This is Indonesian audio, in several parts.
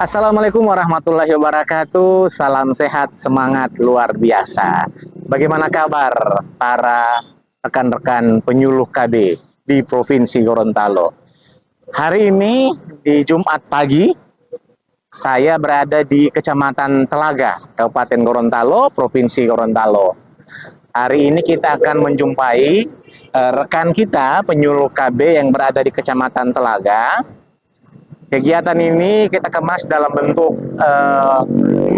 Assalamualaikum warahmatullahi wabarakatuh. Salam sehat, semangat luar biasa. Bagaimana kabar para rekan-rekan penyuluh KB di Provinsi Gorontalo? Hari ini di Jumat pagi, saya berada di Kecamatan Telaga, Kabupaten Gorontalo, Provinsi Gorontalo. Hari ini kita akan menjumpai rekan kita penyuluh KB yang berada di Kecamatan Telaga. Kegiatan ini kita kemas dalam bentuk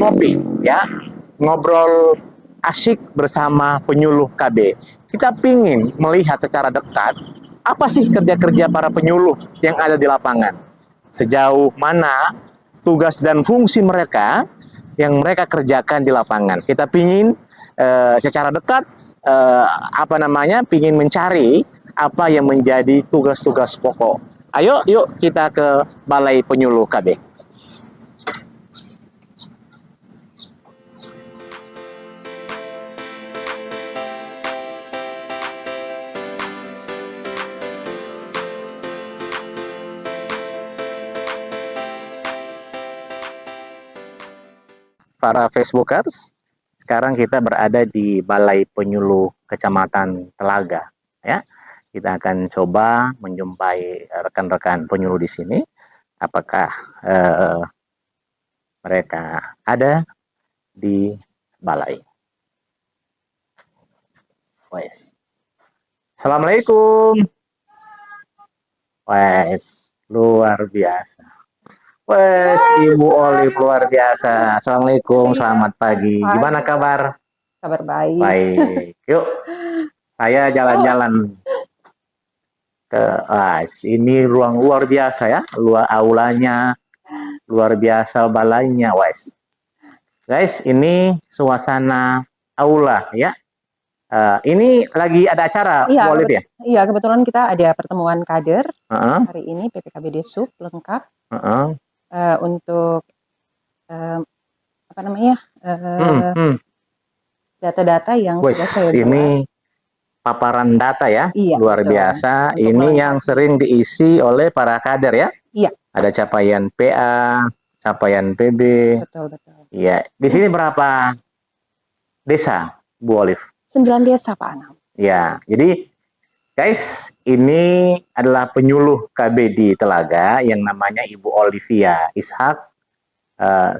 ngopi, ya, ngobrol asyik bersama penyuluh KB. Kita ingin melihat secara dekat apa sih kerja-kerja para penyuluh yang ada di lapangan, sejauh mana tugas dan fungsi mereka yang mereka kerjakan di lapangan. Kita ingin secara dekat ingin mencari apa yang menjadi tugas-tugas pokok. Ayo, yuk kita ke Balai Penyuluh KB. Para Facebookers, sekarang kita berada di Balai Penyuluh Kecamatan Telaga, ya. Kita akan coba menjumpai rekan-rekan penyuluh di sini. Apakah mereka ada di balai? Wes. Assalamualaikum. Wes, luar biasa. Wes, Ibu Olive luar biasa. Assalamualaikum, selamat pagi. Gimana kabar? Kabar baik. Baik. Yuk, saya jalan-jalan ini ruang luar biasa ya, luar aulanya luar biasa, balainya, wes. Guys, ini suasana aula ya. Ini lagi ada acara, iya, boleh ya? Iya, kebetulan kita ada pertemuan kader hari ini PPKBD Sub lengkap untuk data-data yang sudah saya buat. Ini paparan data ya, iya, luar biasa. Ini yang sering diisi oleh para kader ya. Iya. Ada capaian PA, capaian PB. Betul. Iya. Di sini berapa desa, Bu Olive? 9 desa, Pak Anam. Ya, jadi guys, ini adalah penyuluh KB di Telaga yang namanya Ibu Olivia Ishak.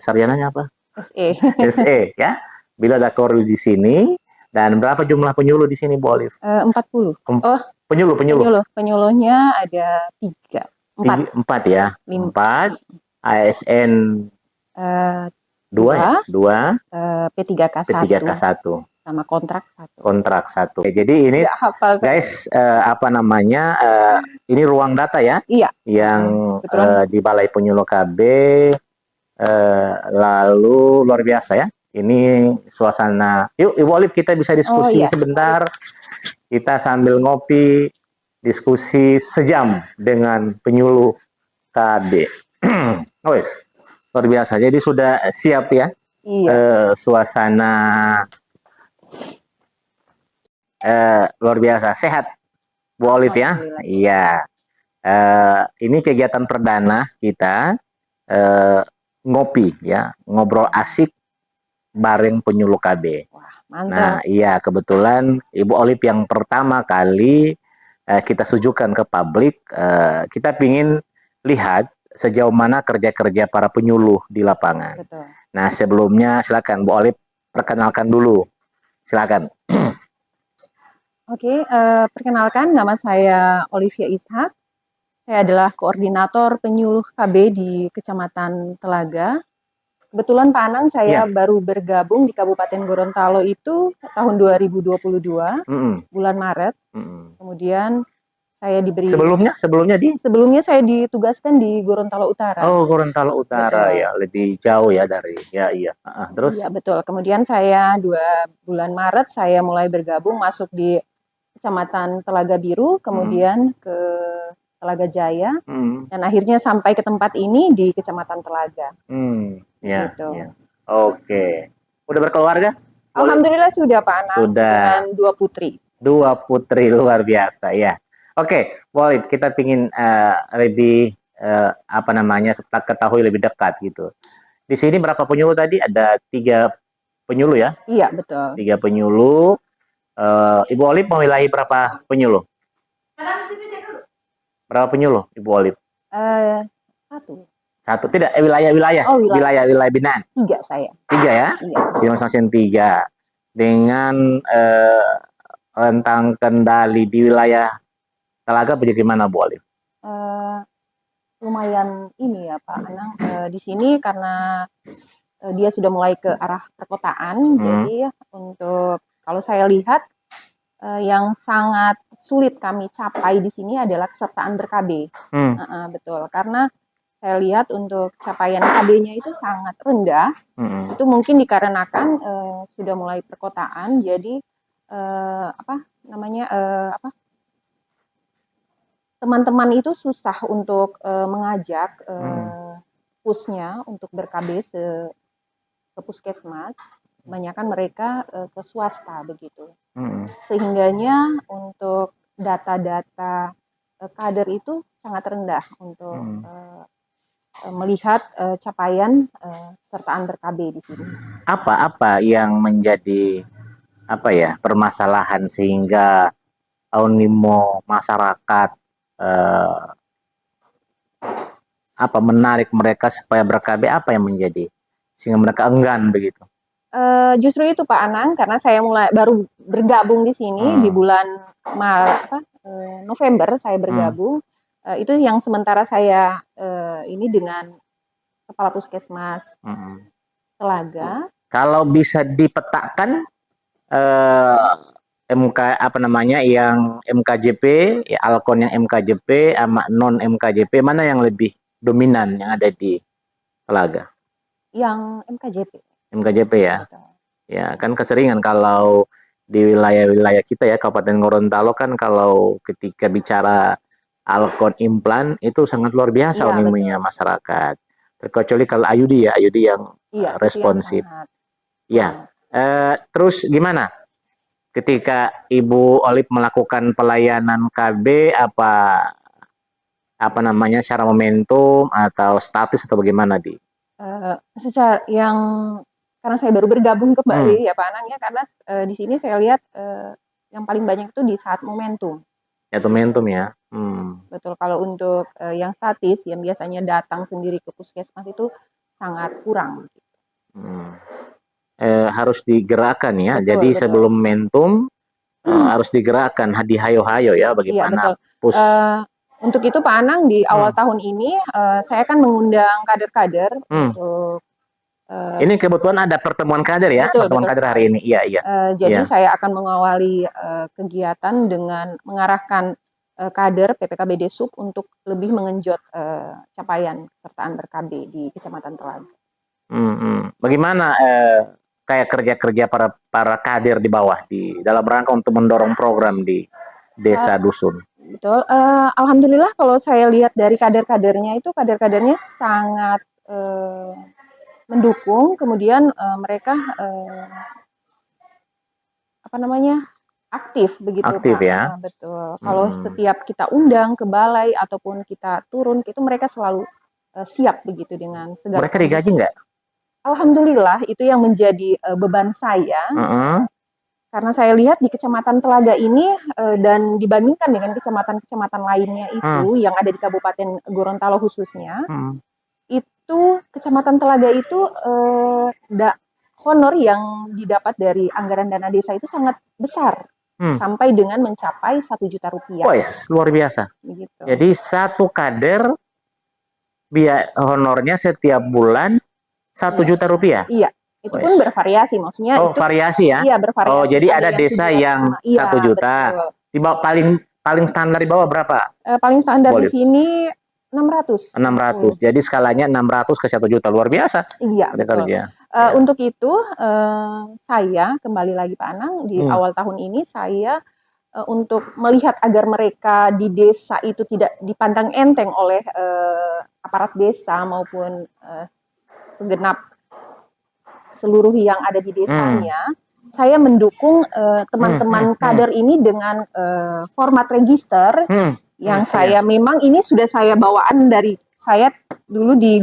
Sarjananya apa? SE. SE ya. Bila ada koril di sini. Dan berapa jumlah penyuluh di sini, Bu Olive? 40. Penyuluh. Penyuluhnya ada 3. 4 ya. 4. ASN 2 ya? 2. P3K1. Sama kontrak 1. Kontrak 1. Jadi ini guys, ini ruang data ya? Iya. Yang di Balai Penyuluh KB. Lalu luar biasa ya. Ini suasana. Yuk, Ibu Olive, kita bisa diskusi sebentar. Kita sambil ngopi, diskusi sejam dengan penyuluh KB. Wes, luar biasa. Jadi sudah siap ya? Iya. Suasana luar biasa. Sehat, Bu Olive ya? Iya. Ini kegiatan perdana kita ngopi ya, ngobrol asik bareng penyuluh KB. Wah, mantap. Nah, iya, kebetulan Ibu Olive yang pertama kali kita sujukan ke publik. Kita ingin lihat sejauh mana kerja-kerja para penyuluh di lapangan. Betul. Nah, sebelumnya silakan Bu Olive perkenalkan dulu. Silakan. Oke, perkenalkan, nama saya Olivia Ishak. Saya adalah koordinator penyuluh KB di Kecamatan Telaga. Kebetulan Pak Anang, saya baru bergabung di Kabupaten Gorontalo itu tahun 2022, bulan Maret. Kemudian saya diberi... Sebelumnya saya ditugaskan di Gorontalo Utara. Oh, Gorontalo Utara. Betul. Ya, lebih jauh ya dari... Ya. Terus? Iya, betul. Kemudian saya 2 bulan Maret saya mulai bergabung masuk di Kecamatan Telaga Biru, kemudian ke Telaga Jaya, dan akhirnya sampai ke tempat ini di Kecamatan Telaga. Ya, gitu. Ya. Oke. Udah berkeluarga? Alhamdulillah sudah, Pak Anang. Sudah. Dengan 2 putri. 2 putri, luar biasa ya. Oke, Olive, kita ingin lebih apa namanya kita ketahui lebih dekat gitu. Di sini berapa penyuluh tadi? Ada 3 penyuluh ya? Iya, betul. 3 penyuluh. Ibu Olip mewilahi berapa penyuluh? Berapa penyuluh Ibu Olip? Satu. Satu, tidak, wilayah-wilayah. Oh, wilayah. Wilayah binaan. 3 saya. 3 ya? Iya. Di masing-masing 3. Dengan rentang kendali di wilayah Telaga bagaimana Bu Olip? Lumayan ini ya Pak Anang, di sini karena dia sudah mulai ke arah perkotaan, jadi untuk kalau saya lihat yang sangat sulit kami capai di sini adalah kesertaan ber-KB. Betul, karena saya lihat untuk capaian KB-nya itu sangat rendah. Itu mungkin dikarenakan sudah mulai perkotaan, jadi teman-teman itu susah untuk mengajak pusnya untuk ber-KB ke puskesmas. Kebanyakan mereka ke swasta begitu. Sehingganya untuk data-data kader itu sangat rendah untuk melihat capaian sertaan ber-KB di sini. Apa yang menjadi permasalahan sehingga animo masyarakat menarik mereka supaya ber-KB, apa yang menjadi sehingga mereka enggan begitu? Justru itu Pak Anang, karena saya baru bergabung di sini di bulan November saya bergabung. Itu yang sementara saya ini dengan Kepala Puskesmas Telaga. Kalau bisa dipetakan yang MKJP, ya, Alkon yang MKJP sama non MKJP, mana yang lebih dominan yang ada di Telaga? Yang MKJP. MKJP ya. Betul. Ya, kan keseringan kalau di wilayah-wilayah kita ya, Kabupaten Gorontalo kan kalau ketika bicara Alkon implan itu sangat luar biasa animonya masyarakat. Terkecuali kalau Ayudi yang responsif. Ya. Terus gimana? Ketika Ibu Olip melakukan pelayanan KB, secara momentum atau status atau bagaimana di? Karena saya baru bergabung kembali ya Pak Anang ya, karena di sini saya lihat yang paling banyak itu di saat momentum. Ya, momentum ya. Betul. Kalau untuk yang statis yang biasanya datang sendiri ke puskesmas itu sangat kurang. Harus digerakkan ya. Betul, jadi betul. Sebelum momentum harus digerakkan di hayo-hayo ya, bagaimana? Iya, untuk itu Pak Anang di awal tahun ini saya akan mengundang kader-kader untuk ini kebetulan ada pertemuan kader ya, pertemuan kader hari ini. Iya. Jadi saya akan mengawali kegiatan dengan mengarahkan kader PPKB Desub untuk lebih mengenjot capaian kesertaan ber-KB di Kecamatan Telaga. Bagaimana kayak kerja-kerja para kader di bawah dalam rangka untuk mendorong program di desa dusun? Betul. Alhamdulillah kalau saya lihat dari kader-kadernya itu kader-kadernya sangat mendukung, kemudian mereka aktif begitu aktif, Pak. Ya. Betul. Kalau setiap kita undang ke balai ataupun kita turun, itu mereka selalu siap begitu dengan segala. Mereka digaji nggak? Alhamdulillah itu yang menjadi beban saya. Karena saya lihat di Kecamatan Telaga ini dan dibandingkan dengan kecamatan-kecamatan lainnya itu yang ada di Kabupaten Gorontalo khususnya, itu Kecamatan Telaga itu honor yang didapat dari anggaran dana desa itu sangat besar, sampai dengan mencapai 1 juta rupiah. Wes, luar biasa. Begitu. Jadi satu kader honornya setiap bulan 1 juta rupiah. Iya. Itu pun bervariasi, maksudnya itu variasi ya? Iya, bervariasi. Oh, jadi ada desa yang 1 juta. Betul. Di bawah paling standar di bawah berapa? Paling standar di sini 600. 600. Jadi skalanya 600 ke 1 juta. Luar biasa. Iya, betul. Untuk itu saya kembali lagi Pak Anang di awal tahun ini saya untuk melihat agar mereka di desa itu tidak dipandang enteng oleh aparat desa maupun segenap seluruh yang ada di desanya, saya mendukung teman-teman kader ini dengan format register yang saya memang ini sudah saya bawaan dari saya dulu di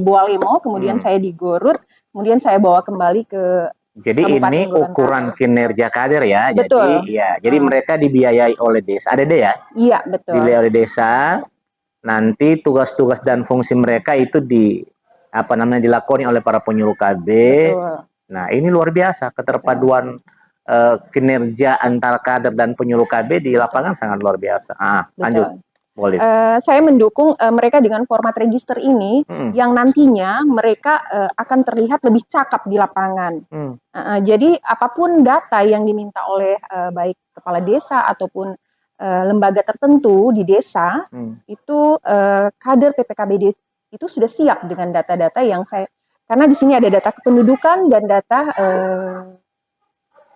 Bualemo, kemudian saya di Gorut, kemudian saya bawa kembali ke Jadi Kabupaten ini Gorontalo. ukuran kinerja kader ya. Betul. Jadi mereka dibiayai oleh desa. ADD ya? Iya, betul. Dibiayai oleh desa. Nanti tugas-tugas dan fungsi mereka itu dilakoni oleh para penyuluh KB. Betul. Nah, ini luar biasa keterpaduan kinerja antara kader dan penyuluh KB di lapangan sangat luar biasa. Lanjut. Boleh. Saya mendukung mereka dengan format register ini yang nantinya mereka akan terlihat lebih cakap di lapangan. Jadi apapun data yang diminta oleh baik kepala desa ataupun lembaga tertentu di desa, itu kader PPKBD itu sudah siap dengan data-data yang karena di sini ada data kependudukan dan data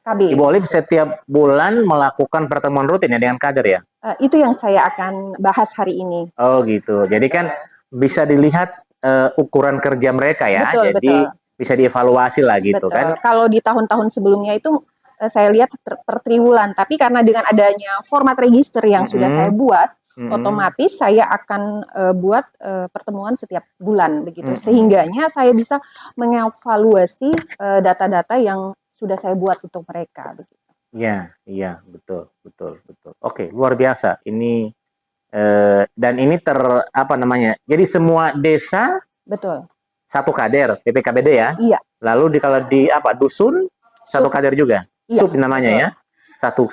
KB. Ibu Olive setiap bulan melakukan pertemuan rutin ya dengan kader ya? Itu yang saya akan bahas hari ini. Oh gitu. Jadi kan bisa dilihat ukuran kerja mereka ya. Jadi bisa dievaluasi lah gitu kan. Kalau di tahun-tahun sebelumnya itu saya lihat per triwulan. Tapi karena dengan adanya format register yang sudah saya buat, otomatis saya akan buat pertemuan setiap bulan begitu. Sehingganya saya bisa mengevaluasi data-data yang sudah saya buat untuk mereka begitu. Iya, betul. Oke, luar biasa. Ini dan ini jadi semua desa satu kader PPKBD ya. Iya. Lalu kalau di dusun satu kader juga. Sub namanya ya. Satu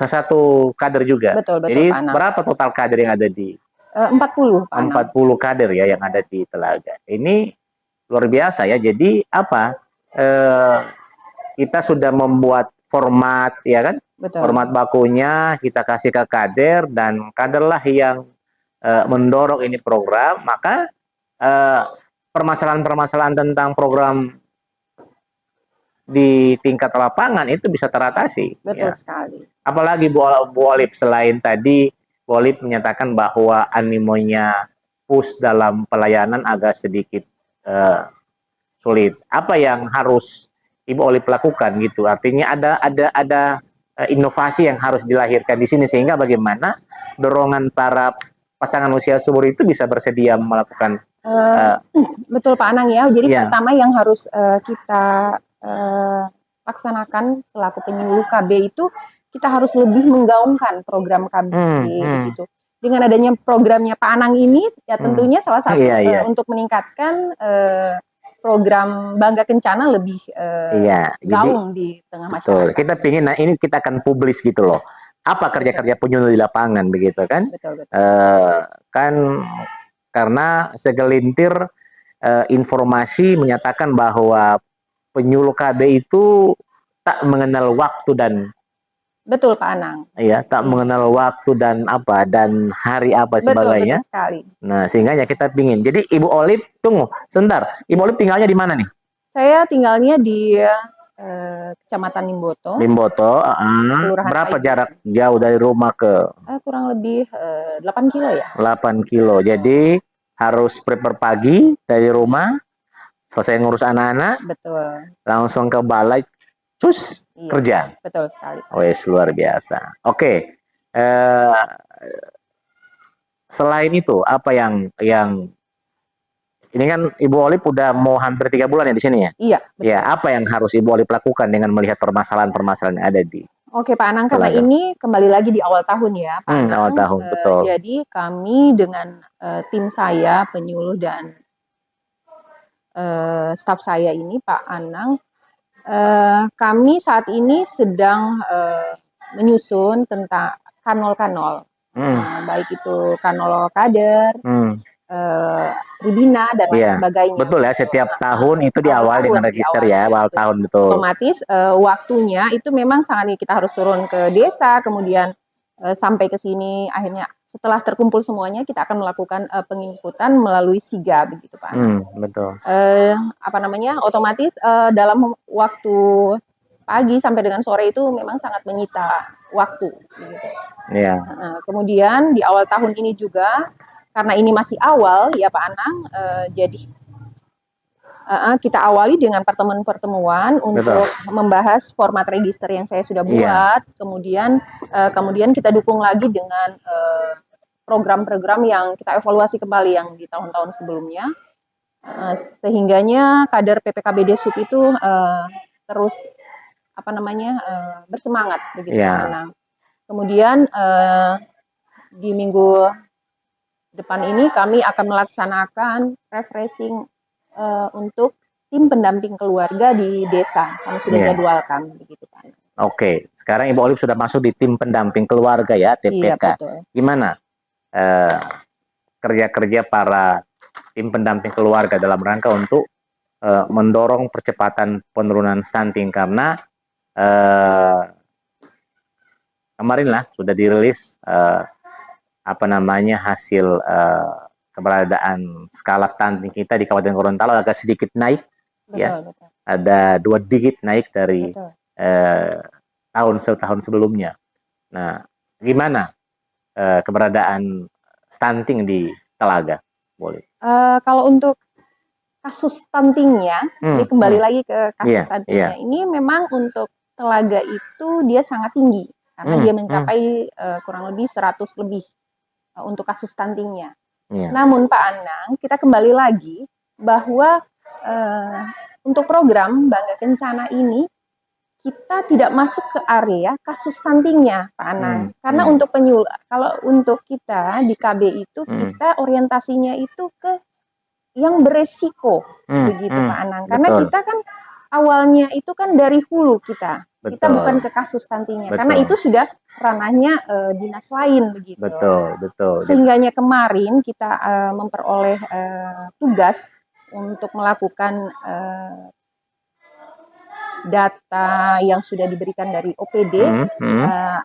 kader juga. Betul. Jadi Pak berapa total kader yang ada di 40 Pak 40 kader ya yang ada di Telaga. Ini luar biasa ya. Jadi kita sudah membuat format ya kan? Format bakunya kita kasih ke kader dan kaderlah yang mendorong ini program, maka permasalahan-permasalahan tentang program di tingkat lapangan itu bisa teratasi. Betul sekali. Apalagi Bu Olive, selain tadi Bu Olive menyatakan bahwa animonya PUS dalam pelayanan agak sedikit sulit. Apa yang harus Ibu Olive lakukan gitu? Artinya ada inovasi yang harus dilahirkan di sini sehingga bagaimana dorongan para pasangan usia subur itu bisa bersedia melakukan betul Pak Anang ya. Jadi pertama yang harus kita laksanakan selaku penyuluh KB itu kita harus lebih menggaungkan program KB gitu. Dengan adanya programnya Pak Anang ini ya tentunya salah satu untuk meningkatkan program Bangga Kencana lebih gaung di tengah masyarakat. Kita pingin, ini kita akan publis gitu loh. Apa kerja-kerja penyuluh di lapangan begitu kan? Kan karena segelintir informasi menyatakan bahwa penyuluh KB itu tak mengenal waktu dan betul Pak Anang. Iya, tak mengenal waktu dan hari apa sebagainya. Betul sekali. Nah, sehingga ya kita pingin. Jadi Ibu Olive, tunggu sebentar. Ibu Olive tinggalnya di mana nih? Saya tinggalnya di Kecamatan Limboto. Berapa jarak jauh dari rumah ke? Kurang lebih 8 kilo ya. 8 kilo. Jadi harus prepare pagi dari rumah, selesai ngurus anak-anak. Betul. Langsung ke balai, terus kerja. Betul sekali. Wes, luar biasa. Oke. Selain itu, apa yang ini kan Ibu Olive udah mau hampir 3 bulan ya di sini ya? Iya. Betul. Ya, apa yang harus Ibu Olive lakukan dengan melihat permasalahan-permasalahan yang ada di? Oke Pak Anang, karena ini kembali lagi di awal tahun ya Pak Anang. Awal tahun, betul. Jadi kami dengan tim saya, penyuluh dan staf saya ini Pak Anang, kami saat ini sedang menyusun tentang kanol-kanol, baik itu kanol kader, tribina dan lain sebagainya. Betul ya, setiap tahun itu diawali dengan register ya, awal tahun betul. Otomatis waktunya itu memang sangat kita harus turun ke desa, kemudian sampai ke sini akhirnya setelah terkumpul semuanya kita akan melakukan penginputan melalui SIGA begitu Pak. Betul. Otomatis dalam waktu pagi sampai dengan sore itu memang sangat menyita waktu. Gitu. Iya. Kemudian di awal tahun ini juga karena ini masih awal ya Pak Anang, jadi kita awali dengan pertemuan-pertemuan untuk membahas format register yang saya sudah buat, kemudian kita dukung lagi dengan program-program yang kita evaluasi kembali yang di tahun-tahun sebelumnya, sehingganya kader PPKB Desub itu terus bersemangat begitu Pak Ya. Anang. Kemudian di minggu depan ini kami akan melaksanakan refreshing untuk tim pendamping keluarga di desa. Kami sudah Iya. jadwalkan begitu Pak Anang. Oke, sekarang Ibu Olive sudah masuk di tim pendamping keluarga ya, Iya, TPK. betul. Gimana kerja-kerja para tim pendamping keluarga dalam rangka untuk mendorong percepatan penurunan stunting, karena kemarin lah sudah dirilis hasil keberadaan skala stunting kita di Kabupaten Gorontalo agak sedikit naik. Betul, ya. betul. Ada 2 digit naik dari tahun sebelumnya. Nah, gimana keberadaan stunting di Telaga? Boleh. Kalau untuk kasus stuntingnya, ini kembali lagi ke kasus stuntingnya. Ini memang untuk Telaga itu dia sangat tinggi karena dia mencapai kurang lebih 100 lebih untuk kasus stuntingnya. Namun Pak Anang, kita kembali lagi bahwa untuk program Bangga Kencana ini kita tidak masuk ke area kasus stuntingnya Pak Anang. Karena untuk kalau untuk kita di KB itu kita orientasinya itu ke yang beresiko begitu Pak Anang. Karena kita kan awalnya itu kan dari hulu kita bukan ke kasus stuntingnya. Karena itu sudah ranahnya dinas lain begitu. Betul. Sehingganya kemarin kita memperoleh tugas untuk melakukan data yang sudah diberikan dari OPD.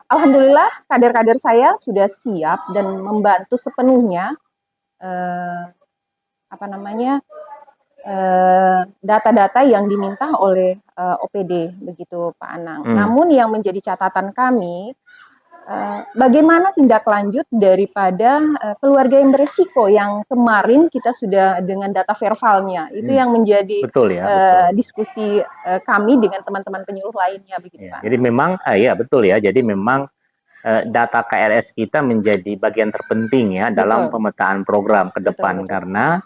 Alhamdulillah kader-kader saya sudah siap dan membantu sepenuhnya data-data yang diminta oleh OPD begitu Pak Anang. Namun yang menjadi catatan kami, bagaimana tindak lanjut daripada keluarga yang beresiko yang kemarin kita sudah dengan data verbalnya itu yang menjadi betul. Diskusi kami dengan teman-teman penyuluh lainnya begitu Pak. Jadi memang betul ya. Jadi memang data KRS kita menjadi bagian terpenting ya dalam pemetaan program ke depan, karena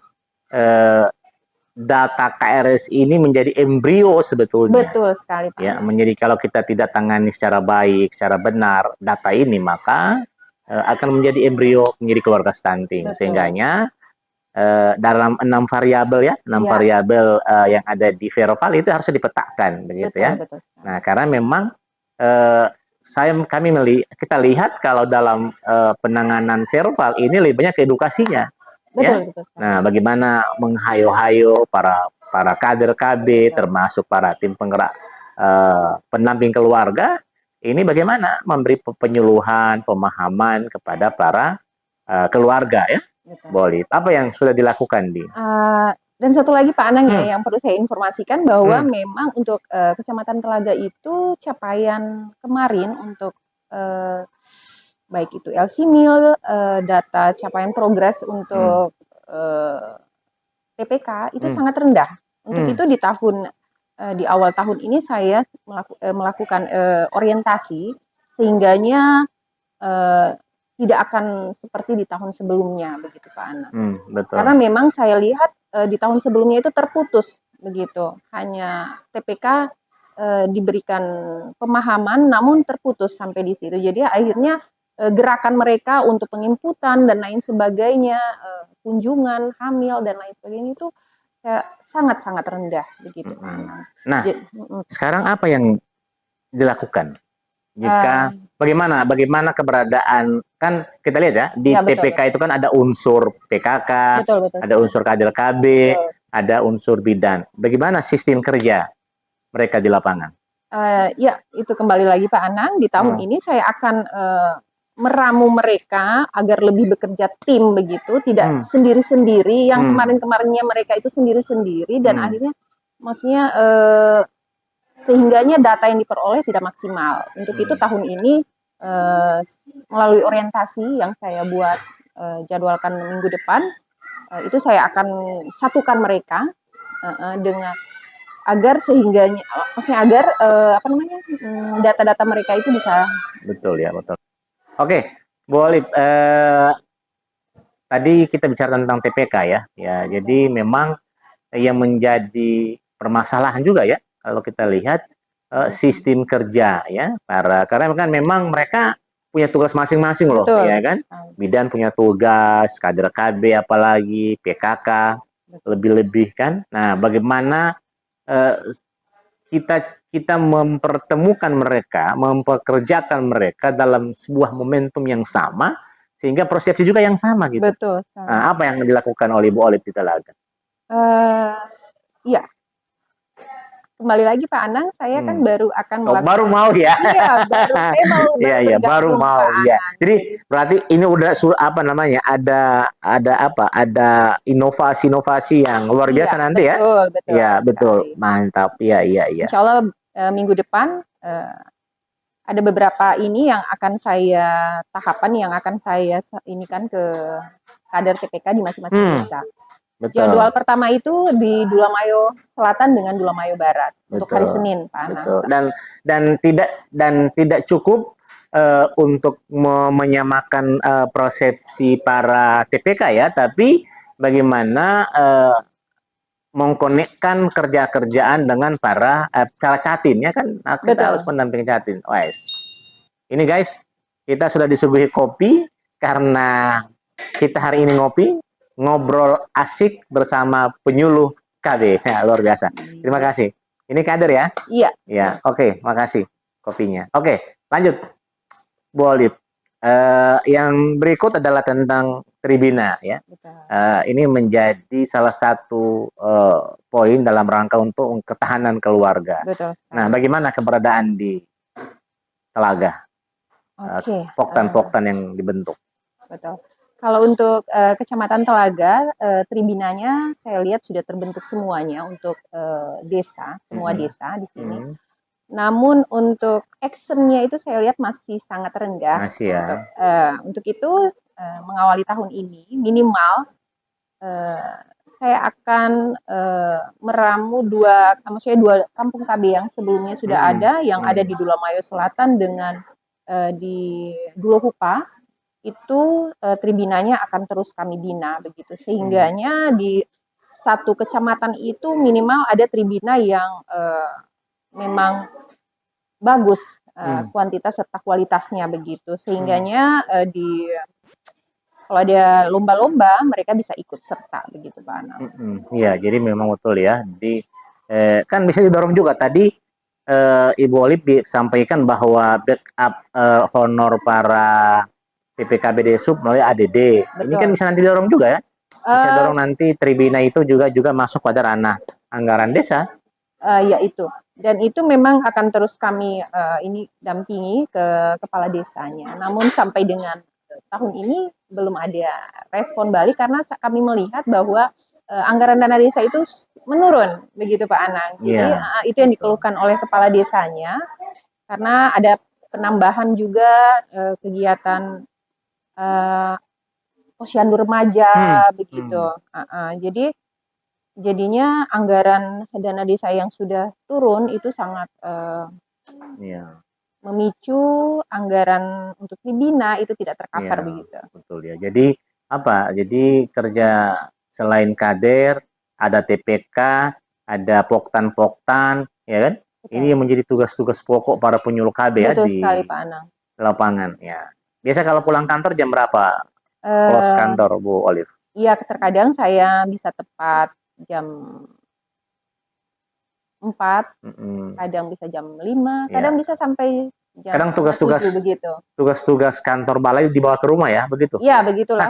data KRS ini menjadi embrio sebetulnya. Betul sekali Pak. Ya, menjadi kalau kita tidak tangani secara baik, secara benar data ini, maka akan menjadi embrio menjadi keluarga stunting. Sehingganya dalam 6 variabel variabel yang ada di verbal itu harus dipetakan begitu ya. Betul. Nah, karena memang kita lihat kalau dalam penanganan verbal ini lebih banyak edukasinya. Betul. Nah, bagaimana menghayo-hayo para kader KB termasuk para tim penggerak pendamping keluarga ini, bagaimana memberi penyuluhan, pemahaman kepada para keluarga ya. Boleh. Apa yang sudah dilakukan di? Dan satu lagi Pak Anang ya yang perlu saya informasikan bahwa memang untuk Kecamatan Telaga itu capaian kemarin untuk baik itu LC-Mil, data capaian progres untuk TPK itu sangat rendah. Untuk itu di awal tahun ini saya melakukan orientasi sehingganya tidak akan seperti di tahun sebelumnya begitu Pak Anang. Betul. Karena memang saya lihat di tahun sebelumnya itu terputus begitu. Hanya TPK diberikan pemahaman namun terputus sampai di situ. Jadi akhirnya gerakan mereka untuk penginputan dan lain sebagainya, kunjungan, hamil dan lain sebagainya itu sangat-sangat rendah begitu. Nah, sekarang apa yang dilakukan? Jika bagaimana keberadaan, kan kita lihat ya di TPK itu kan ada unsur PKK, ada unsur kader KB, ada unsur bidan. Bagaimana sistem kerja mereka di lapangan? Ya, itu kembali lagi Pak Anang, di tahun ini saya akan meramu mereka agar lebih bekerja tim begitu, tidak sendiri-sendiri. Yang kemarin-kemarinnya mereka itu sendiri-sendiri dan akhirnya maksudnya sehingganya data yang diperoleh tidak maksimal. Untuk itu tahun ini melalui orientasi yang saya buat jadwalkan minggu depan, itu saya akan satukan mereka dengan agar sehingganya maksudnya agar data-data mereka itu bisa betul. Oke, Bu Olive, tadi kita bicara tentang TPK ya. Ya, jadi memang yang menjadi permasalahan juga ya kalau kita lihat sistem kerja ya karena kan memang mereka punya tugas masing-masing loh Betul. ya kan, bidan punya tugas, kader KB apalagi PKK lebih-lebih kan. Nah, bagaimana eh, kita mempertemukan mereka, mempekerjakan mereka dalam sebuah momentum yang sama sehingga persepsi juga yang sama gitu. Betul. Nah, apa yang dilakukan oleh Ibu Olive di Talaga? Iya, kembali lagi Pak Anang, saya kan baru akan melakukan. Baru mau ya? Iya, saya mau Iya, baru bergabung, mau Pak ya. Anang. Jadi berarti ini udah apa namanya? Ada apa? Ada inovasi-inovasi yang luar biasa nanti ya? Betul. Iya, betul. Sekali. Mantap. Iya. Insya Allah minggu depan ada beberapa ini yang akan tahapan yang akan saya ini kan ke kader TPK di masing-masing desa. Betul. Jadwal pertama itu di Dulamayo Selatan dengan Dulamayo Barat untuk hari Senin, Pak Anang. Dan tidak cukup untuk menyamakan persepsi para TPK ya, tapi bagaimana mengkonekkan kerja-kerjaan dengan para catin ya kan, kita harus mendampingi catin. Ini guys, kita sudah disuguhi kopi karena kita hari ini ngobrol asik bersama penyuluh KB. Ya, luar biasa. Terima kasih. Ini kader ya? Iya. Ya, oke, makasih kopinya. Oke, lanjut. Bu Olive. Yang berikut adalah tentang Tribina ya. Ini menjadi salah satu poin dalam rangka untuk ketahanan keluarga. Betul. Nah, bagaimana keberadaan di Talaga? Poktan-poktan yang dibentuk. Betul. Kalau untuk Kecamatan Telaga, tribinanya saya lihat sudah terbentuk semuanya untuk desa, semua desa di sini. Namun untuk actionnya itu saya lihat masih sangat rendah. Masih ya. Untuk itu mengawali tahun ini minimal saya akan meramu dua kampung KB yang sebelumnya sudah ada, yang ada di Dulamayo Selatan dengan di Dulohupa. Itu tribinanya akan terus kami bina begitu, sehingganya di satu kecamatan itu minimal ada tribina yang memang bagus kuantitas serta kualitasnya begitu, sehingganya kalau ada lomba-lomba mereka bisa ikut serta begitu Pak Anang. Iya, jadi memang betul ya. Jadi kan bisa didorong juga tadi Ibu Olive sampaikan bahwa backup honor para PPKB Desub melalui ADD. Betul. Ini kan bisa nanti dorong juga ya. Bisa dorong nanti tribina itu juga masuk pada ranah anggaran desa. Ya itu. Dan itu memang akan terus kami ini dampingi ke kepala desanya. Namun sampai dengan tahun ini belum ada respon balik karena kami melihat bahwa anggaran dana desa itu menurun begitu Pak Anang. Jadi itu yang dikeluhkan oleh kepala desanya karena ada penambahan juga kegiatan posyandu remaja begitu. Jadi jadinya anggaran dana desa yang sudah turun itu sangat memicu anggaran untuk dibina itu tidak tercover begitu. Betul ya. Jadi apa? Jadi kerja selain kader, ada TPK, ada poktan-poktan, ya kan? Betul. Ini yang menjadi tugas-tugas pokok para penyuluh KB ya di sekali, Pak Anang. Lapangan ya. Biasa kalau pulang kantor jam berapa? Close kantor Bu Olive? Iya, terkadang saya bisa tepat jam 4, kadang bisa jam 5, kadang bisa sampai jam kadang tugas-tugas kantor balai dibawa ke rumah ya, begitu? Iya, begitulah.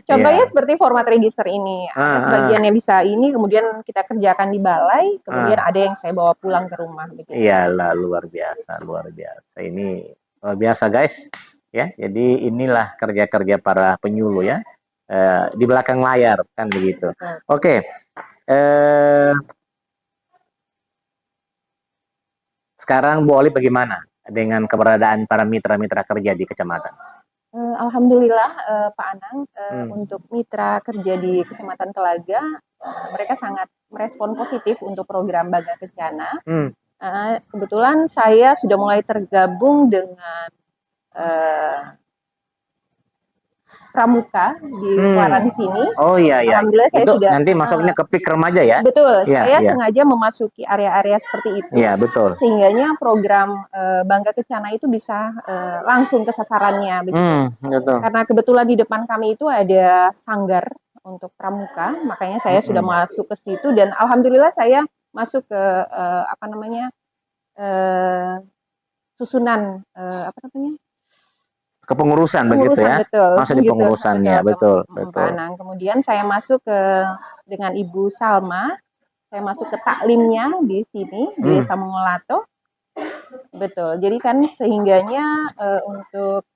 Contohnya seperti format register ini. Ada sebagian yang bisa ini, kemudian kita kerjakan di balai, kemudian ada yang saya bawa pulang ke rumah. Iyalah, luar biasa. Ini luar biasa guys. Ya, jadi inilah kerja-kerja para penyuluh ya. Di belakang layar kan begitu. Oke. Sekarang Bu Olive bagaimana dengan keberadaan para mitra-mitra kerja di kecamatan? Alhamdulillah Pak Anang, untuk mitra kerja di Kecamatan Telaga, mereka sangat merespon positif untuk program Baga Kencana. Kebetulan saya sudah mulai tergabung dengan pramuka di Waran di sini. Oh iya ya. Alhamdulillah saya Itu sudah nanti masuknya ke PIK remaja ya? betul. Iya, Saya iya. sengaja memasuki area-area seperti itu. Iya, betul. Sehingganya program Bangga Kencana itu bisa langsung ke sasarannya begitu. Betul. Karena kebetulan di depan kami itu ada sanggar untuk pramuka, makanya saya sudah masuk ke situ dan alhamdulillah saya masuk ke apa namanya susunan apa namanya Kepengurusan begitu ya? betul Masuk di gitu pengurusannya, betul, betul. Pak Anang. Kemudian saya masuk ke dengan Ibu Salma, saya masuk ke taklimnya di sini di Desa Mongolato. Betul. Jadi kan sehingganya untuk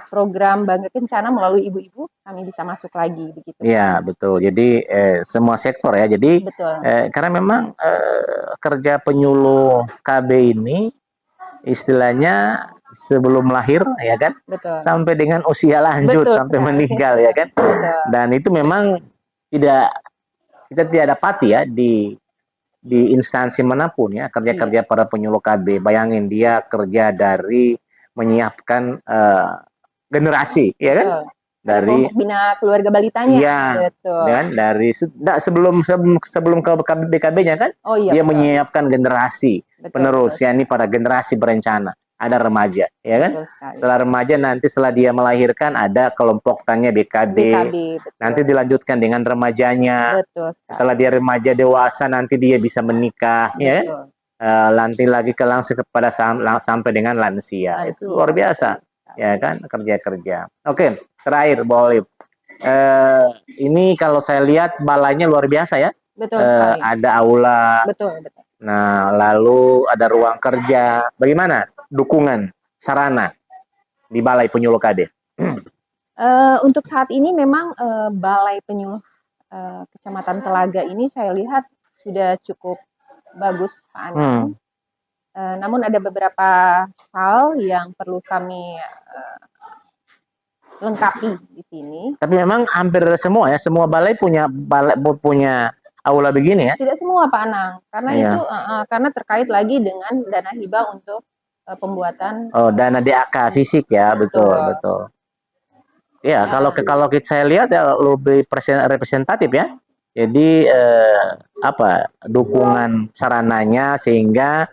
program Bangga Kencana melalui ibu-ibu kami bisa masuk lagi begitu. Iya, betul. Jadi semua sektor ya. Jadi betul. Karena memang kerja penyuluh KB ini istilahnya sebelum lahir ya kan, Betul. sampai dengan usia lanjut Betul sampai sekali. meninggal ya kan. Betul. Dan itu memang kita tidak dapati ya di instansi manapun ya kerja-kerja para penyuluh KB. Bayangin dia kerja dari menyiapkan generasi ya kan. Betul. Dari bina keluarga balitanya. Iya, betul. kan dari sebelum ke BKB-nya kan, Oh iya. dia betul. menyiapkan generasi penerus, ya ini pada generasi berencana. Ada remaja, ya kan? Setelah remaja nanti setelah dia melahirkan ada kelompok tanya BKB. betul. Nanti dilanjutkan dengan remajanya. Betul sekali. Setelah dia remaja dewasa nanti dia bisa menikah, ya kan? Nanti lagi langsung kepada sampai dengan lansia. Itu luar biasa, ya kan? Kerja-kerja. Oke. Terakhir, boleh. Ini kalau saya lihat balainya luar biasa ya. Betul sekali. Ada aula. Betul, betul. Nah, lalu ada ruang kerja. Bagaimana dukungan sarana di Balai Penyuluh KD? Untuk saat ini memang Balai Penyuluh Kecamatan Telaga ini saya lihat sudah cukup bagus, Pak Anang. Namun ada beberapa hal yang perlu kami lengkapi di sini. Tapi memang hampir semua ya, semua balai punya aula begini ya? Tidak semua Pak Anang, karena itu karena terkait lagi dengan dana hibah untuk pembuatan. Oh, dana DAK fisik ya, betul, betul. Ya, kalau saya lihat ya lebih representatif ya. Jadi dukungan sarananya sehingga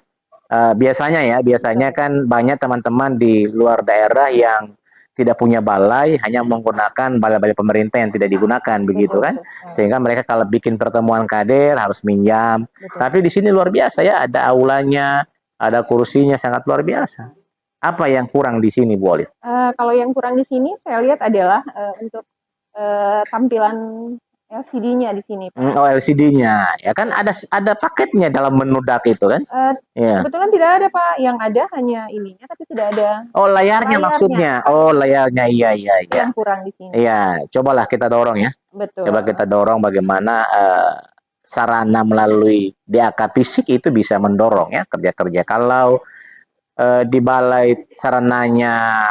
biasanya kan banyak teman-teman di luar daerah yang tidak punya balai, hanya menggunakan balai-balai pemerintah yang tidak digunakan begitu kan, sehingga mereka kalau bikin pertemuan kader harus minjam. Tapi di sini luar biasa ya, ada aulanya, ada kursinya, sangat luar biasa. Apa yang kurang di sini, Bu Olive? Kalau yang kurang di sini saya lihat adalah untuk tampilan LCD-nya di sini, Pak. Oh, LCD-nya. Ya kan ada paketnya dalam menu DAK itu kan? Kebetulan tidak ada, Pak. Yang ada hanya ininya tapi tidak ada. Oh, layarnya maksudnya. Oh, layarnya. Iya. Yang kurang di sini. Iya, cobalah kita dorong ya. Betul. Coba kita dorong bagaimana sarana melalui DAK fisik itu bisa mendorong ya kerja-kerja. Kalau di balai sarananya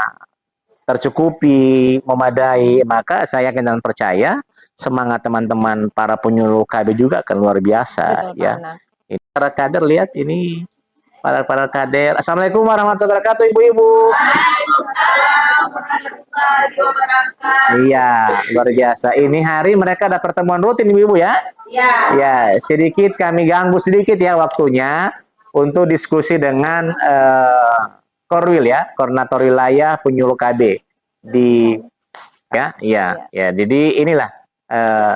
tercukupi, memadai, maka saya yakin dan percaya semangat teman-teman para penyuluh KB juga akan luar biasa. Betul, ya. Ini para kader lihat ini para kader. Assalamualaikum warahmatullahi wabarakatuh, ibu-ibu. Waalaikumsalam warahmatullahi wabarakatuh. Iya, luar biasa. Ini hari mereka ada pertemuan rutin, ibu-ibu ya. Iya. Ya, sedikit kami ganggu sedikit ya waktunya untuk diskusi dengan Korwil ya, Koordinator Wilayah Penyuluh KB di ya. Jadi inilah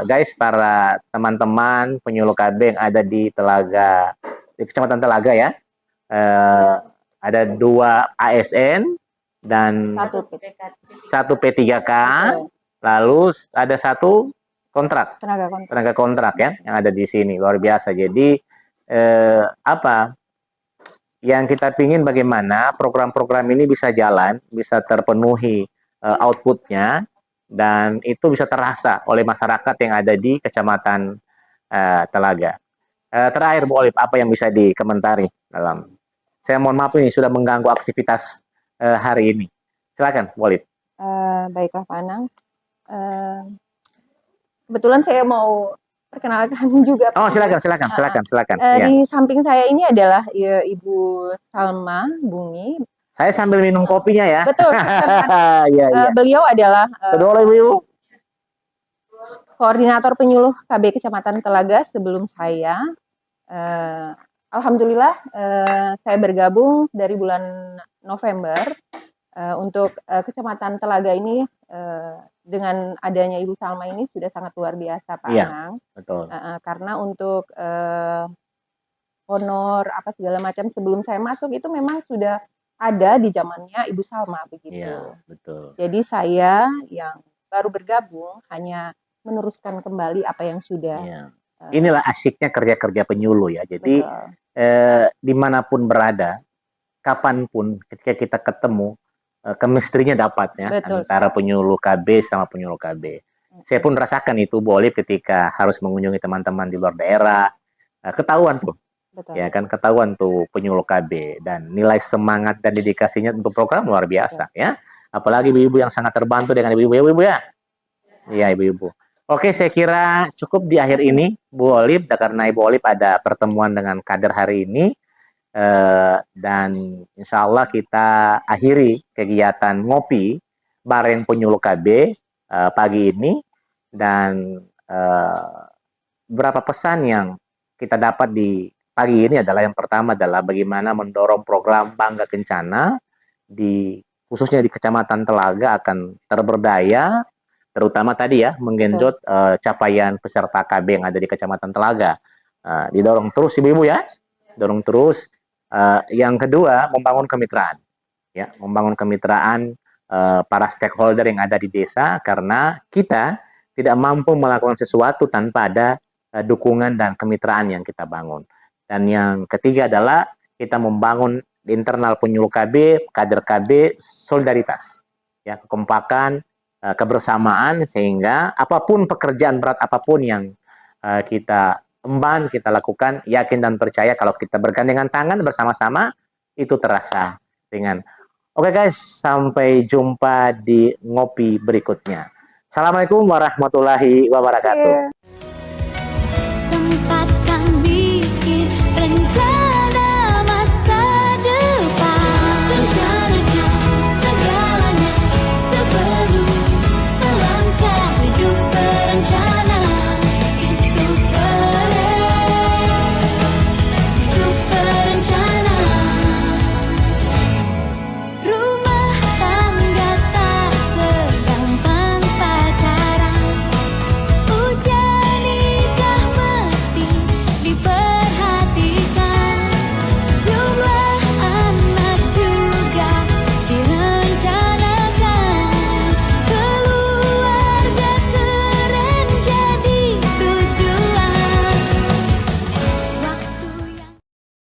guys, para teman-teman penyuluh KB yang ada di Telaga, di Kecamatan Telaga ya. Ada 2 ASN dan 1 P3K, lalu ada 1 kontrak, tenaga kontrak ya yang ada di sini. Luar biasa. Jadi yang kita pingin bagaimana program-program ini bisa jalan, bisa terpenuhi outputnya, dan itu bisa terasa oleh masyarakat yang ada di Kecamatan Telaga. Terakhir, Bu Olive, apa yang bisa dikomentari dalam? Saya mohon maaf ini sudah mengganggu aktivitas hari ini. Silakan, Bu Olive. Baiklah, Pak Anang. Kebetulan saya mau perkenalkan juga. Oh, silakan. Di samping saya ini adalah Ibu Salma Bumi. Saya sambil minum kopinya ya. Betul. Iya, iya. Beliau adalah Betul, Ibu. koordinator penyuluh KB Kecamatan Telaga sebelum saya. Alhamdulillah saya bergabung dari bulan November untuk Kecamatan Telaga ini dengan adanya Ibu Salma ini sudah sangat luar biasa, Pak Iya, Anang. betul. Karena untuk honor apa segala macam sebelum saya masuk itu memang sudah ada di zamannya Ibu Salma begitu. Iya, betul. Jadi saya yang baru bergabung hanya meneruskan kembali apa yang sudah. Iya. Inilah asiknya kerja-kerja penyuluh ya. Jadi Betul. dimanapun berada, kapanpun ketika kita ketemu, chemistry-nya dapat ya Betul antara sekali. penyuluh KB sama penyuluh KB. Saya pun rasakan itu, Bu Olip, ketika harus mengunjungi teman-teman di luar daerah, ketahuan tuh, Betul. ya kan, ketahuan tuh penyuluh KB, dan nilai semangat dan dedikasinya untuk program luar biasa ya. Apalagi ibu-ibu yang sangat terbantu dengan ibu-ibu ya. Iya, ibu-ibu. Oke, saya kira cukup di akhir ini, Bu Olip, karena Ibu Olip ada pertemuan dengan kader hari ini, dan insya Allah kita akhiri kegiatan ngopi bareng penyuluh KB pagi ini, dan beberapa pesan yang kita dapat di pagi ini adalah, yang pertama adalah bagaimana mendorong program Bangga Kencana khususnya di Kecamatan Telaga akan terberdaya, terutama tadi ya menggenjot capaian peserta KB yang ada di Kecamatan Telaga. Didorong terus ibu-ibu ya, dorong terus. Yang kedua, membangun kemitraan, ya, membangun kemitraan para stakeholder yang ada di desa, karena kita tidak mampu melakukan sesuatu tanpa ada dukungan dan kemitraan yang kita bangun. Dan yang ketiga adalah kita membangun di internal penyuluh KB, kader KB, solidaritas, ya, kekompakan, kebersamaan, sehingga apapun pekerjaan berat apapun yang kita emban, kita lakukan, yakin dan percaya kalau kita bergandengan tangan bersama-sama, itu terasa ringan. Oke guys, sampai jumpa di ngopi berikutnya. Assalamualaikum warahmatullahi wabarakatuh.